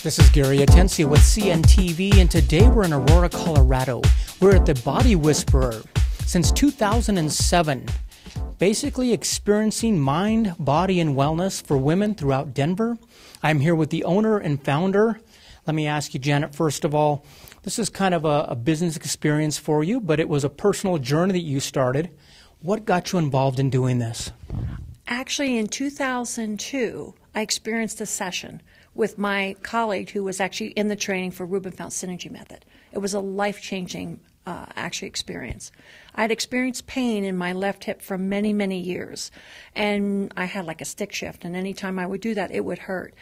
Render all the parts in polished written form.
This is Gary Atencio with CNTV, and today we're in Aurora, Colorado. We're at the Body Whisperer. Since 2007, basically experiencing mind, body, and wellness for women throughout Denver. I'm here with the owner and founder. Let me ask you, Janet, first of all, this is kind of a business experience for you, but it was a personal journey that you started. What got you involved in doing this? Actually, in 2002, I experienced a session with my colleague who was actually in the training for Rubenfeld Synergy Method. It was a life-changing experience. I had experienced pain in my left hip for many, many years, and I had like a stick shift, and anytime I would do that, it would hurt.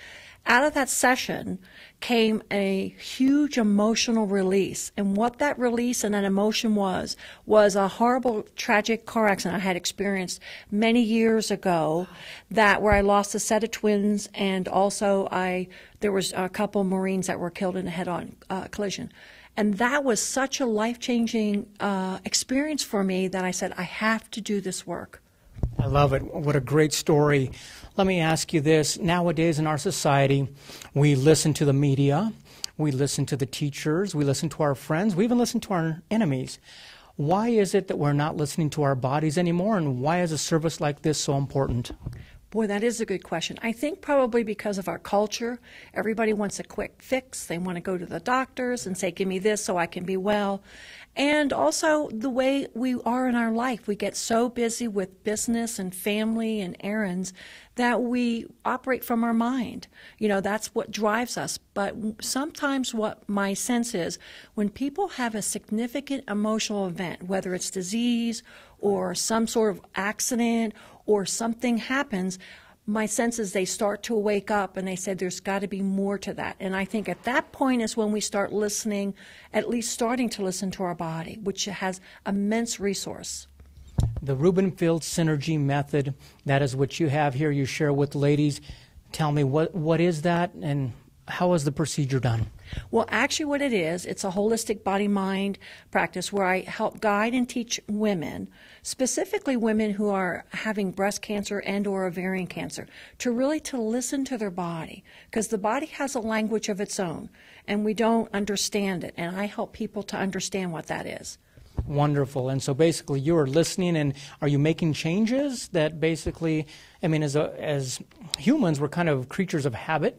Out of that session came a huge emotional release, and what that release and that emotion was a horrible, tragic car accident I had experienced many years ago, where I lost a set of twins, and also there was a couple Marines that were killed in a head-on collision. And that was such a life-changing experience for me that I said, I have to do this work. I love it. What a great story. Let me ask you this. Nowadays in our society, we listen to the media, we listen to the teachers, we listen to our friends, we even listen to our enemies. Why is it that we're not listening to our bodies anymore, and why is a service like this so important? Boy, that is a good question. I think probably because of our culture. Everybody wants a quick fix. They want to go to the doctors and say, give me this so I can be well. And also the way we are in our life. We get so busy with business and family and errands that we operate from our mind. You know, that's what drives us. But sometimes what my sense is, when people have a significant emotional event, whether it's disease or some sort of accident or something happens, my sense is they start to wake up and they said there's got to be more to that. And I think at that point is when we start listening, at least starting to listen to our body, which has immense resource. The Rubenfeld Synergy Method, that is what you have here. You share with ladies. Tell me, what is that and how is the procedure done? Well, actually what it is, it's a holistic body-mind practice where I help guide and teach women, specifically women who are having breast cancer and or ovarian cancer, to listen to their body, because the body has a language of its own, and we don't understand it, and I help people to understand what that is. Wonderful. And so basically you are listening, and are you making changes that basically, I mean, as humans, we're kind of creatures of habit,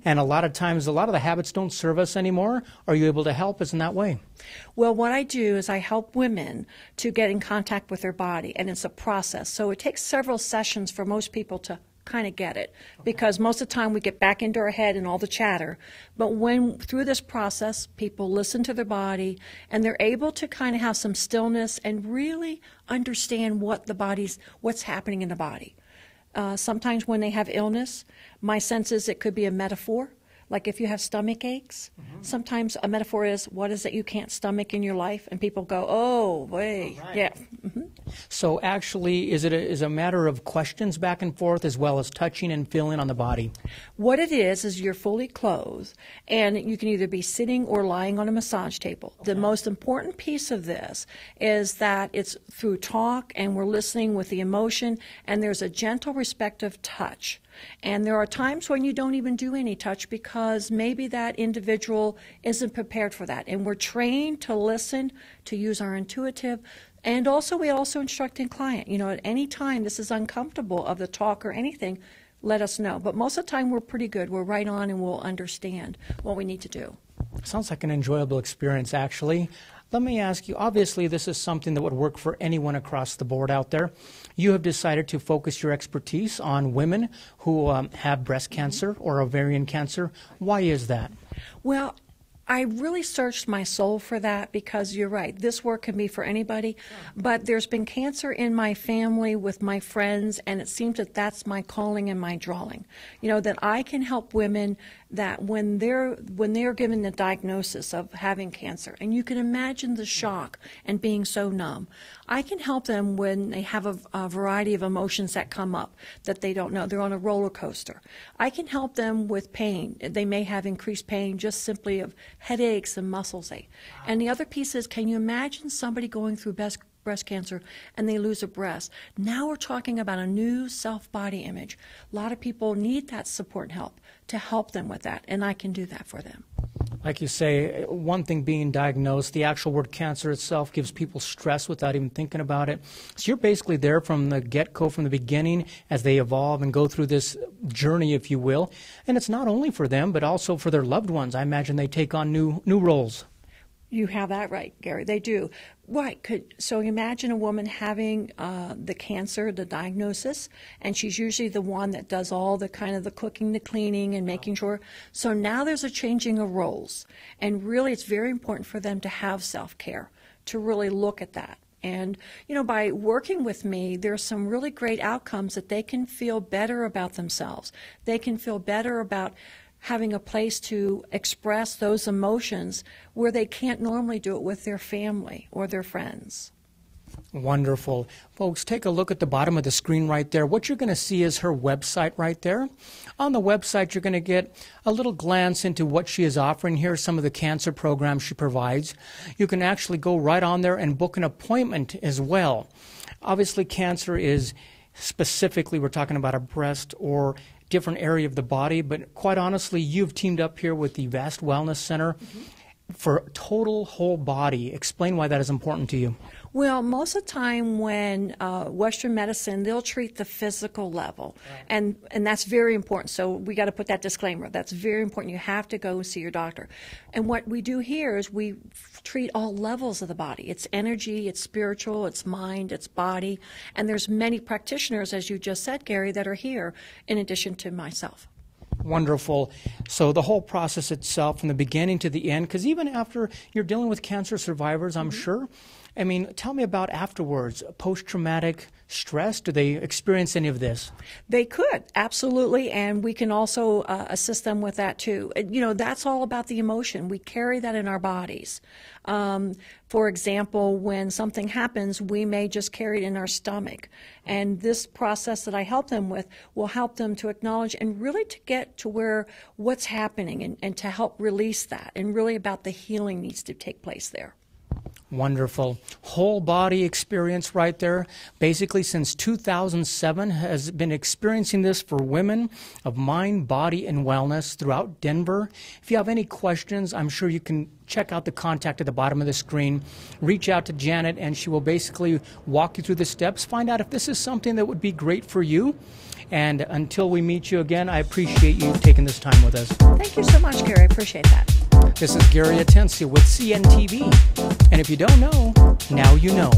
and a lot of times a lot of the habits don't serve us anymore. Are you able to help us in that way? Well, what I do is I help women to get in contact with their body, and it's a process. So it takes several sessions for most people to kind of get it, because most of the time we get back into our head and all the chatter. But when through this process people listen to their body and they're able to kind of have some stillness and really understand what's happening in the body. Sometimes when they have illness, my sense is it could be a metaphor. Like if you have stomach aches, sometimes a metaphor is, what is it you can't stomach in your life? And people go, oh, wait, right. Yeah. So actually, is it a matter of questions back and forth as well as touching and feeling on the body? What it is you're fully clothed, and you can either be sitting or lying on a massage table. Okay. The most important piece of this is that it's through talk, and we're listening with the emotion, and there's a gentle, respectful touch. And there are times when you don't even do any touch because maybe that individual isn't prepared for that. And we're trained to listen, to use our intuitive, and also we also instruct in client. You know, at any time this is uncomfortable of the talk or anything, let us know. But most of the time we're pretty good. We're right on and we'll understand what we need to do. Sounds like an enjoyable experience, actually. Let me ask you, obviously this is something that would work for anyone across the board out there. You have decided to focus your expertise on women who have breast cancer or ovarian cancer. Why is that? Well, I really searched my soul for that, because you're right, this work can be for anybody, but there's been cancer in my family with my friends, and it seems that that's my calling and my drawing. You know, that I can help women that when they're given the diagnosis of having cancer, and you can imagine the shock and being so numb, I can help them when they have a variety of emotions that come up that they don't know. They're on a roller coaster. I can help them with pain. They may have increased pain just simply of headaches and muscles ache. And the other piece is, can you imagine somebody going through breast cancer and they lose a breast. Now we're talking about a new self-body image. A lot of people need that support and help to help them with that, and I can do that for them. Like you say, one thing being diagnosed, the actual word cancer itself gives people stress without even thinking about it. So you're basically there from the get-go, from the beginning, as they evolve and go through this journey, if you will. And it's not only for them, but also for their loved ones. I imagine they take on new roles. You have that right, Gary. They do. Right. So imagine a woman having the cancer, the diagnosis, and she's usually the one that does all the kind of the cooking, the cleaning, and making sure. So now there's a changing of roles. And really it's very important for them to have self-care, to really look at that. And, you know, by working with me, there's some really great outcomes that they can feel better about themselves. They can feel better about having a place to express those emotions where they can't normally do it with their family or their friends. Wonderful. Folks, take a look at the bottom of the screen right there. What you're going to see is her website right there. On the website, you're going to get a little glance into what she is offering here, some of the cancer programs she provides. You can actually go right on there and book an appointment as well. Obviously, cancer is specifically, we're talking about a breast or different area of the body, but quite honestly, you've teamed up here with the Vast Wellness Center for total whole body. Explain why that is important to you. Well, most of the time when Western medicine, they'll treat the physical level, and that's very important. So we got to put that disclaimer. That's very important. You have to go see your doctor. And what we do here is we treat all levels of the body. It's energy, it's spiritual, it's mind, it's body, and there's many practitioners, as you just said, Gary, that are here in addition to myself. Wonderful. So the whole process itself, from the beginning to the end, because even after you're dealing with cancer survivors, I'm sure, I mean, tell me about afterwards, post-traumatic stress. Do they experience any of this? They could, absolutely, and we can also assist them with that too. You know, that's all about the emotion. We carry that in our bodies. For example, when something happens, we may just carry it in our stomach. And this process that I help them with will help them to acknowledge and really to get to where what's happening and to help release that. And really about the healing needs to take place there. Wonderful. Whole body experience right there. Basically, since 2007, has been experiencing this for women of mind, body, and wellness throughout Denver. If you have any questions, I'm sure you can check out the contact at the bottom of the screen. Reach out to Janet, and she will basically walk you through the steps, find out if this is something that would be great for you. And until we meet you again, I appreciate you taking this time with us. Thank you so much, Gary. I appreciate that. This is Gary Atencia with CNTV. And if you don't know, now you know.